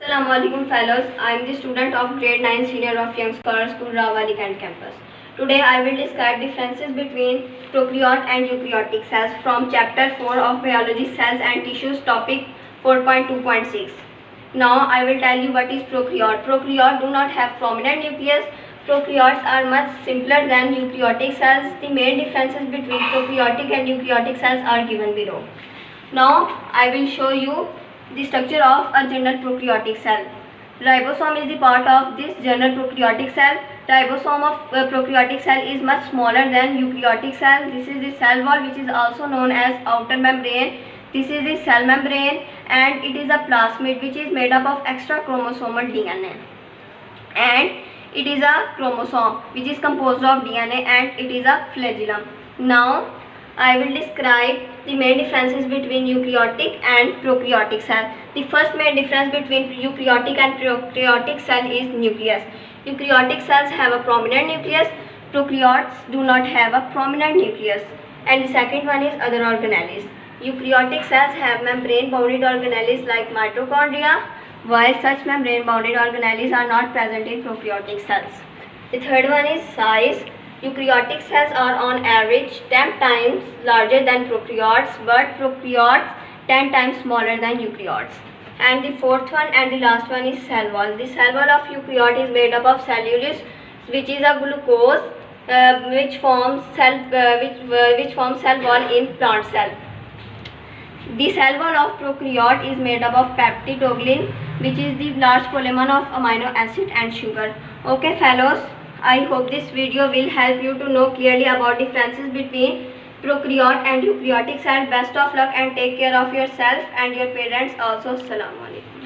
Assalamualaikum fellows, I am the student of grade 9 senior of Young Scholar School Rawali Kent campus. Today I will describe differences between prokaryote and eukaryotic cells from chapter 4 of biology cells and tissues topic 4.2.6. Now I will tell you what is prokaryote. Prokaryote do not have prominent nucleus. Prokaryotes are much simpler than eukaryotic cells. The main differences between prokaryotic and eukaryotic cells are given below. Now I will show you the structure of a general prokaryotic cell. Ribosome is the part of this general prokaryotic cell. Ribosome of prokaryotic cell is much smaller than eukaryotic cell. This is the cell wall, which is also known as outer membrane. This is the cell membrane, and it is a plasmid which is made up of extra chromosomal DNA. And it is a chromosome which is composed of DNA, and it is a flagellum. Now I will describe the main differences between eukaryotic and prokaryotic cell. The first main difference between eukaryotic and prokaryotic cell is nucleus. Eukaryotic cells have a prominent nucleus. Prokaryotes do not have a prominent nucleus. And the second one is other organelles. Eukaryotic cells have membrane-bounded organelles like mitochondria, while such membrane-bounded organelles are not present in prokaryotic cells. The third one is size. Eukaryotic cells are on average 10 times larger than prokaryotes, but prokaryotes 10 times smaller than eukaryotes. And the fourth one and the last one is cell wall. The cell wall of eukaryote is made up of cellulose, which is a glucose which forms cell wall in plant cell. The cell wall of prokaryote is made up of peptidoglycan, which is the large polymer of amino acid and sugar. Okay fellows, I hope this video will help you to know clearly about differences between prokaryote and eukaryotic cell. Best of luck and take care of yourself and your parents also. Assalamu alaikum.